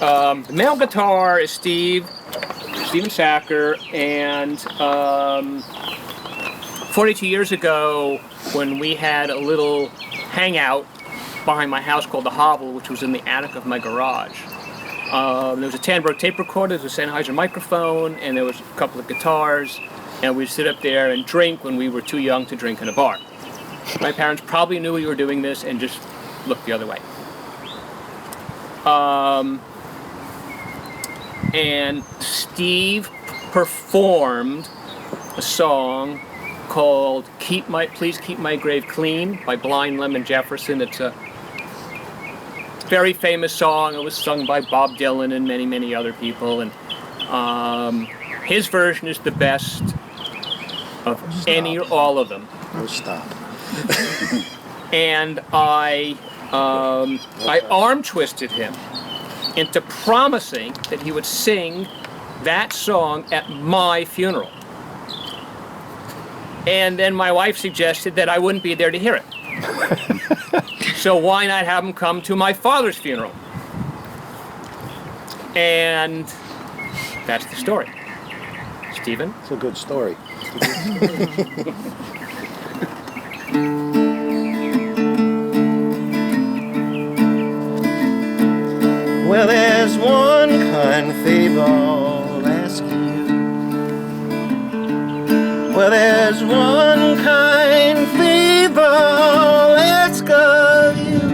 The male guitar is Steven Sacher, and 42 years ago, when we had a little hangout behind my house called the Hovel, which was in the attic of my garage, there was a Tandberg tape recorder, there was a Sennheiser microphone, and there was a couple of guitars, and we'd sit up there and drink when we were too young to drink in a bar. My parents probably knew we were doing this and just looked the other way. And Steve performed a song called Please Keep My Grave Clean by Blind Lemon Jefferson. It's a very famous song. It was sung by Bob Dylan and many, many other people. And his version is the best of any or all of them. Oh, stop. And I arm twisted him into promising that he would sing that song at my funeral. And then my wife suggested that I wouldn't be there to hear it. So why not have him come to my father's funeral? And that's the story. Stephen? It's a good story. Well, there's one kind favor I'll ask you. Well, there's one kind favor I'll ask of you.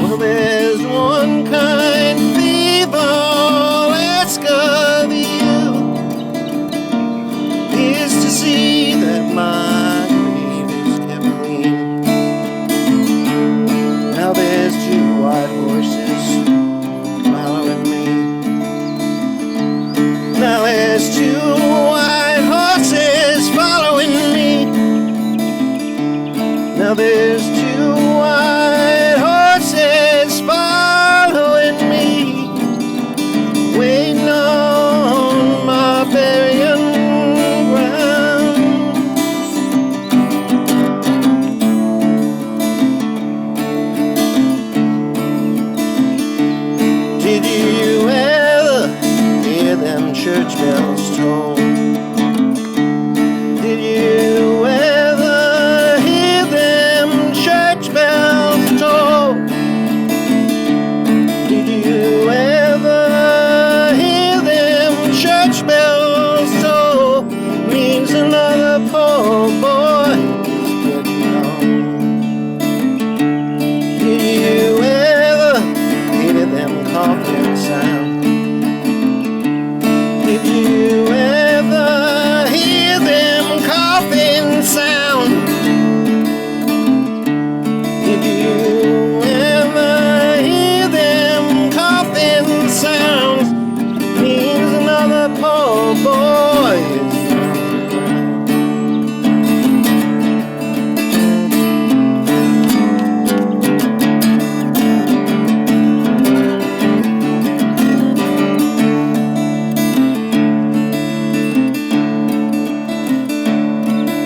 Well, there's one kind favor I'll ask of you, is to see that my grave is kept clean. Now there's two white horses following me. Now there's two white horses following me. Now there's two white horses following me, waiting on my burying ground. Did you ever hear them church bells toll? Did you ever hear them church bells toll? Did you ever hear them church bells toll? Means another poor boy is getting home. Did you ever hear them coffin sound? Did you ever hear them coffin sound? Did you ever hear them coffin sounds? Means another poor boy is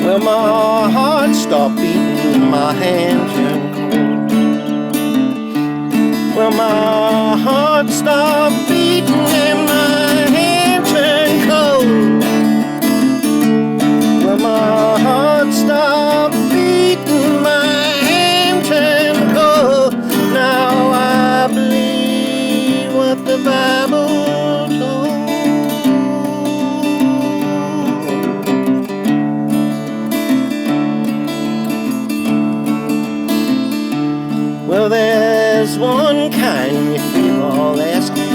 well, my heart stopped beating, my hand turned cold. Well, my heart stopped beating and my hand turned cold. Well, my heart stopped beating, my hand turned cold. Now I believe what the Bible told. Well, there's one kind you feel all asking.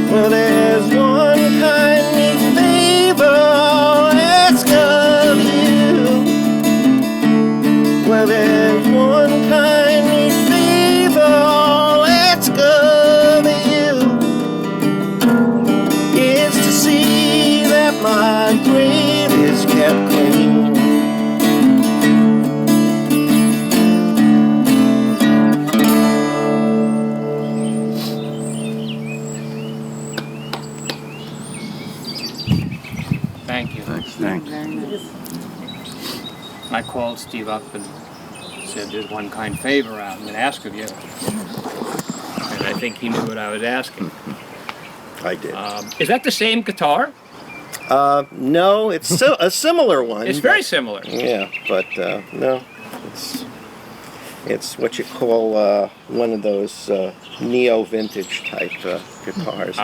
Well, there's one kind you favor all ask of you. Well, there's one kind you favor all ask of you, is to see that my grave is kept clean. Thank you. Thanks. I called Steve up and said, "There's one kind favor I'm going to ask of you." And I think he knew what I was asking. I did. Is that the same guitar? No, it's a similar one. It's very similar. Yeah, but no, it's what you call one of those neo-vintage type guitars.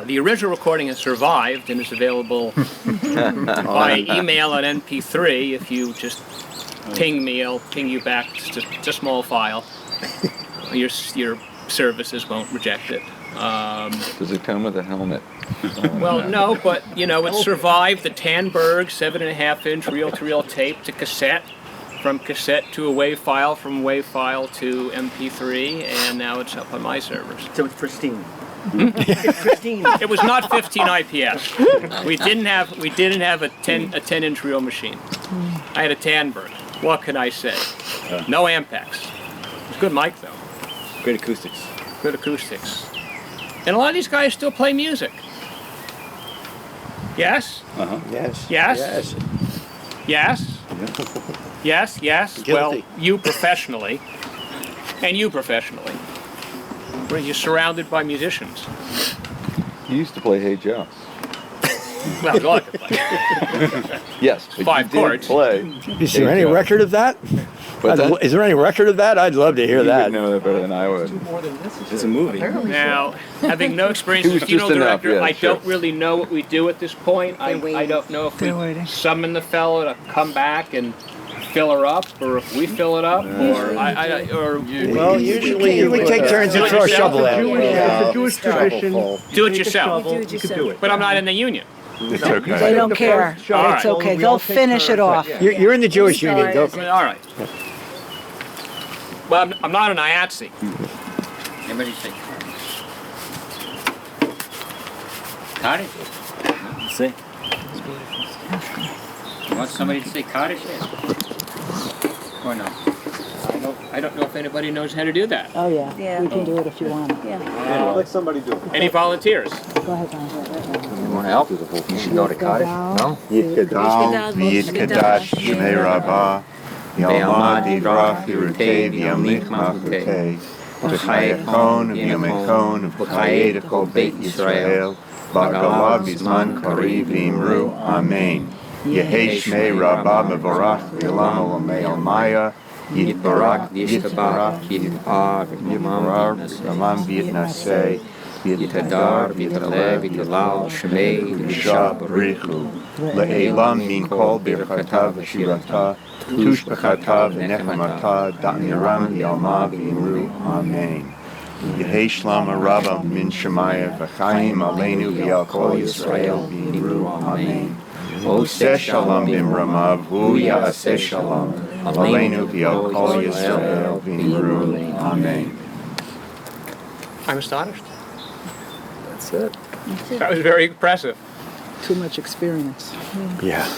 The original recording has survived and is available by email on MP3. If you just ping me, I'll ping you back just a small file. Your services won't reject it. Does it come with a helmet? Well, no, but it survived the Tandberg 7.5-inch reel-to-reel tape to cassette, from cassette to a WAV file, from WAV file to MP3, and now it's up on my servers. So it's pristine. It's pristine. It was not 15 IPS. We didn't have a 10-inch reel machine. I had a Tandberg. What can I say? No Ampex. It's a good mic though. Great acoustics. Good acoustics. And a lot of these guys still play music. Yes? Yes. Yes? Yes? Yes, yes. Guilty. Well, you professionally. And you professionally. Were you surrounded by musicians? You used to play Hey Joe. Well, go ahead. Yes, but 5 you did chords. play. Is there any Joe. record of that? What's that? Is there any record of that? I'd love to hear You that. would know that better than I would. It's a movie. Now, having no experience It as was a funeral just enough, director, yeah, I sure. don't really know what we do at this point. I don't know if we summon the fellow to come back and fill her up, or if we fill it up, Well, usually We take turns and throw a shovel at it. It's a Jewish tradition. do it yourself. You can do it. But I'm not in the union. They don't care. All right. It's okay. They'll finish it off. You're in the Jewish Union. Go. All right. Well, I'm not an IATSE. Anybody say Kaddish? See? You want somebody to say Kaddish? Or no? I don't know if anybody knows how to do that. Oh, yeah. We can do it if you want. let somebody do it. Any volunteers? Go ahead, Don. You want to help? You should go to Kaddish. No? Yitgadal, V'yitkadash, Shmei Rabbah, Yalmad Yivrach, Yirutev, Yamlich Malchutei, V'chayekon, V'yamekon, V'chayed Kol Beit Yisrael, Ba'galav Bizman Kariv V'imru, Amen. Yehei Shmei Rabbah Mevorach, V'yolam Olamei Almaya, Yitbarak, Yitbarak, Yitbar, V'yamam V'yitnasei, Yitadar, Yitalev, Yitalal, Shmei, Yishab Richu, Le'elam Min Kol Birchata V'shirata, Tushbechata V'nechemata, Da'niram V'yalma V'imru, Amen. Yehei Shlama Rabba Min Shemaya V'chaim Aleinu V'yal Kol Yisrael V'imru, Amen. Oseh Shalom B'imramav, Hu Ya'aseh Shalom, Aleinu V'yal Kol Yisrael V'imru, Amen. I'm astonished. That's it. That was very impressive. Too much experience. Yeah.